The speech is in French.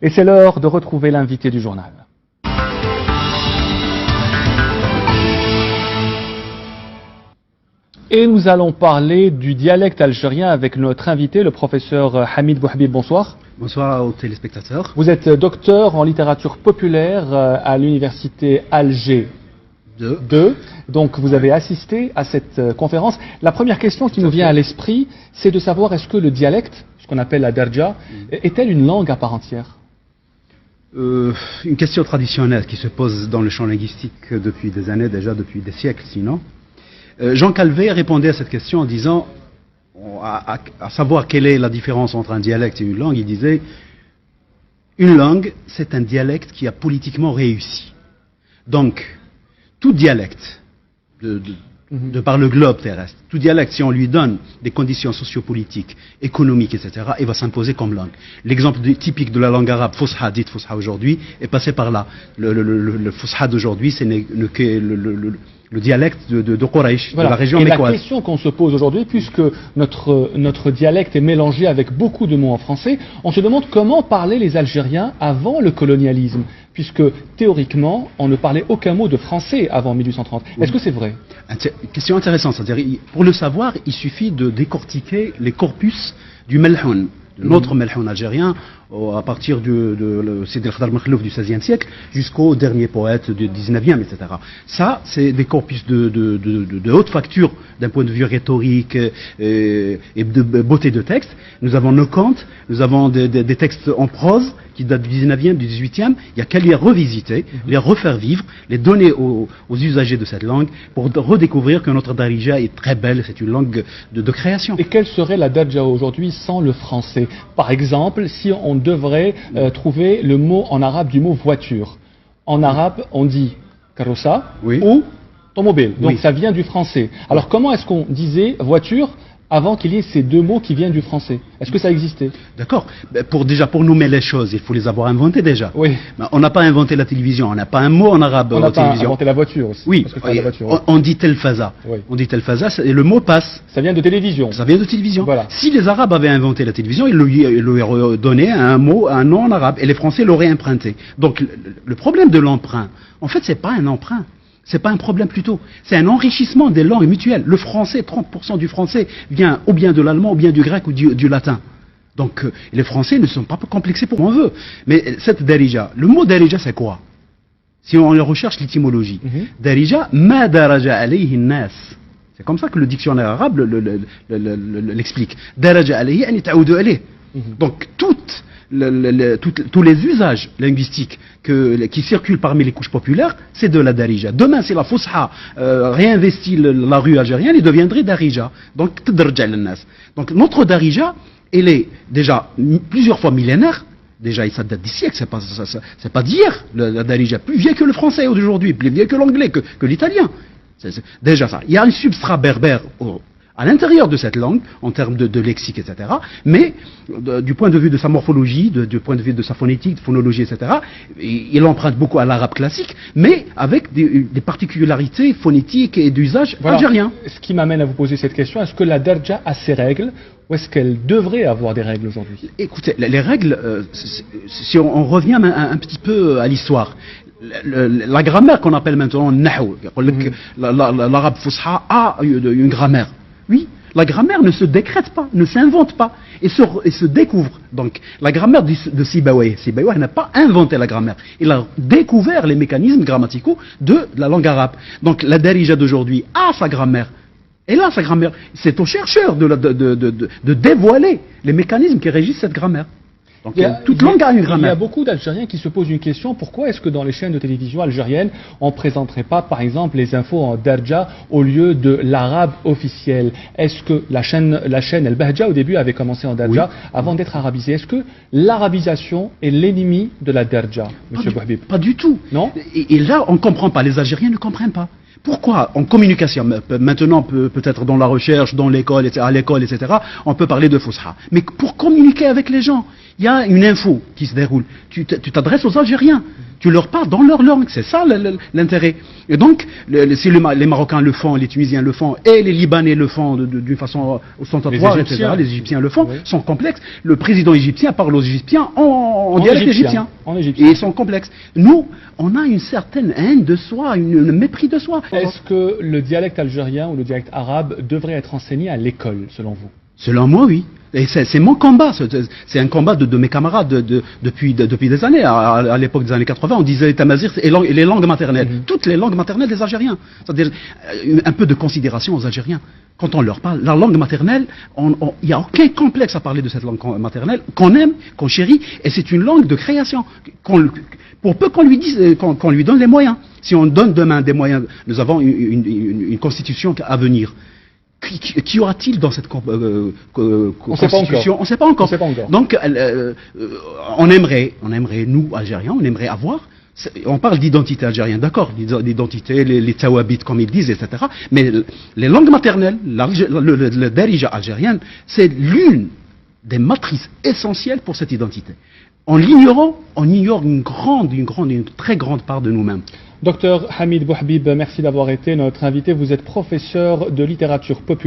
Et c'est l'heure de retrouver l'invité du journal. Et nous allons parler du dialecte algérien avec notre invité, le professeur Hamid Bouhabib. Bonsoir. Bonsoir aux téléspectateurs. Vous êtes docteur en littérature populaire à l'université Alger 2. Donc vous avez assisté à cette conférence. La première question qui nous vient à l'esprit, c'est de savoir est-ce que le dialecte, ce qu'on appelle la darja, est-elle une langue à part entière? Une question traditionnelle qui se pose dans le champ linguistique depuis des années, déjà depuis des siècles sinon. Jean Calvet répondait à cette question en disant, à savoir quelle est la différence entre un dialecte et une langue, il disait, une langue, c'est un dialecte qui a politiquement réussi. Donc, tout dialecte, de par le globe terrestre, tout dialecte, si on lui donne des conditions sociopolitiques, économiques, etc., il va s'imposer comme langue. L'exemple typique de la langue arabe, Fusha, dite Fusha aujourd'hui, est passé par là. Le Fusha d'aujourd'hui, c'est le dialecte de Quraysh, voilà. De la région et mécoise. La question qu'on se pose aujourd'hui, puisque notre dialecte est mélangé avec beaucoup de mots en français, on se demande comment parlaient les Algériens avant le colonialisme, puisque théoriquement, on ne parlait aucun mot de français avant 1830. Oui. Est-ce que c'est vrai? Question intéressante. C'est-à-dire, pour le savoir, il suffit de décortiquer les corpus du Melhoun, notre Melhoun algérien, à partir de Sidi El-Khadar Makhlouf du XVIe siècle jusqu'au dernier poète du XIXe, etc. Ça, c'est des corpus de haute facture d'un point de vue rhétorique et de beauté de texte. Nous avons nos contes, nous avons des textes en prose qui datent du XIXe, du XVIIIe. Il n'y a qu'à les revisiter, les refaire vivre, les donner aux usagers de cette langue pour redécouvrir que notre darija est très belle, c'est une langue de création. Et quelle serait la darija aujourd'hui sans le français? Par exemple, si on devrait trouver le mot en arabe du mot voiture. En arabe, on dit carrossa ou automobile. Donc ça vient du français. Alors comment est-ce qu'on disait voiture avant qu'il y ait ces deux mots qui viennent du français? Est-ce que ça existait? D'accord. Pour nommer les choses, il faut les avoir inventées déjà. Oui. Mais on n'a pas inventé la télévision, on n'a pas un mot en arabe on en télévision. On n'a pas inventé la voiture aussi. Oui, la voiture, on dit telfaza. Oui. On dit telfaza et le mot passe. Ça vient de télévision. Ça vient de télévision. Voilà. Si les Arabes avaient inventé la télévision, ils lui auraient donné un nom en arabe et les Français l'auraient emprunté. Donc le problème de l'emprunt, en fait, c'est pas un emprunt. C'est pas un problème plutôt, c'est un enrichissement des langues mutuelles. Le français, 30% du français vient ou bien de l'allemand, ou bien du grec ou du latin. Donc les Français ne sont pas complexés pour on veut. Mais cette darija, le mot darija c'est quoi? Si on recherche l'étymologie, darija, ma daraja alayhi nas. C'est comme ça que le dictionnaire arabe l'explique. Daraja alayhi an ta'udu alayh. Donc tous les usages linguistiques qui circulent parmi les couches populaires, c'est de la darija. Demain, si la Fusha réinvestit la rue algérienne, il deviendrait darija. Donc, donc notre darija, elle est déjà plusieurs fois millénaire. Déjà, ça date des siècles, c'est pas d'hier, la darija. Plus vieux que le français d'aujourd'hui, plus vieux que l'anglais, que l'italien. C'est déjà ça. Il y a un substrat berbère à l'intérieur de cette langue, en termes de lexique, etc. Mais, du point de vue de sa morphologie, du point de vue de sa phonétique, de phonologie, etc., il emprunte beaucoup à l'arabe classique, mais avec des particularités phonétiques et d'usage algérien. Ce qui m'amène à vous poser cette question, est-ce que la darja a ses règles, ou est-ce qu'elle devrait avoir des règles aujourd'hui? Écoutez, les règles, si on revient un petit peu à l'histoire, la grammaire qu'on appelle maintenant nahou, l'arabe fusha a une grammaire. Oui, la grammaire ne se décrète pas, ne s'invente pas, et se découvre. Donc, la grammaire de Sibawayh n'a pas inventé la grammaire, il a découvert les mécanismes grammaticaux de la langue arabe. Donc, la darija d'aujourd'hui a sa grammaire. Et là, sa grammaire, c'est aux chercheurs de dévoiler les mécanismes qui régissent cette grammaire. Donc, toute langue a une grammaire. Il y a beaucoup d'Algériens qui se posent une question, pourquoi est-ce que dans les chaînes de télévision algériennes, on ne présenterait pas, par exemple, les infos en darja au lieu de l'arabe officiel? Est-ce que la chaîne El Bahja, au début, avait commencé en darja avant d'être arabisée? Est-ce que l'arabisation est l'ennemi de la darja, M. Bouhabib? Pas du tout. Non? Et là, on ne comprend pas, les Algériens ne comprennent pas. Pourquoi en communication, maintenant peut-être dans la recherche, dans l'école, à l'école, etc., on peut parler de Fusha. Mais pour communiquer avec les gens, il y a une info qui se déroule. Tu t'adresses aux Algériens. Tu leur parles dans leur langue, c'est ça l'intérêt. Et donc, si les Marocains le font, les Tunisiens le font, et les Libanais le font d'une façon ostentatoire, etc., les Égyptiens le font, sont complexes. Le président égyptien parle aux Égyptiens en dialecte égyptien. Et ils sont complexes. Nous, on a une certaine haine de soi, un mépris de soi. Est-ce que le dialecte algérien ou le dialecte arabe devrait être enseigné à l'école, selon vous? Selon moi, oui. Et c'est mon combat, c'est un combat de mes camarades depuis des années. À l'époque des années 80, on disait tamazir et les langues maternelles. Toutes les langues maternelles des Algériens. C'est-à-dire un peu de considération aux Algériens. Quand on leur parle, la langue maternelle, il n'y a aucun complexe à parler de cette langue maternelle, qu'on aime, qu'on chérit, et c'est une langue de création. Pour peu qu'on lui donne les moyens. Si on donne demain des moyens, nous avons une constitution à venir. Qu'y aura-t-il dans cette constitution? On ne sait pas encore. Donc, on aimerait, nous, Algériens, on aimerait avoir. On parle d'identité algérienne, d'accord, l'identité, les tawabit, comme ils disent, etc. Mais les langues maternelles, le darija algérien, c'est l'une des matrices essentielles pour cette identité. En l'ignorant, on ignore une très grande part de nous-mêmes. Docteur Hamid Bouhabib, merci d'avoir été notre invité. Vous êtes professeur de littérature populaire.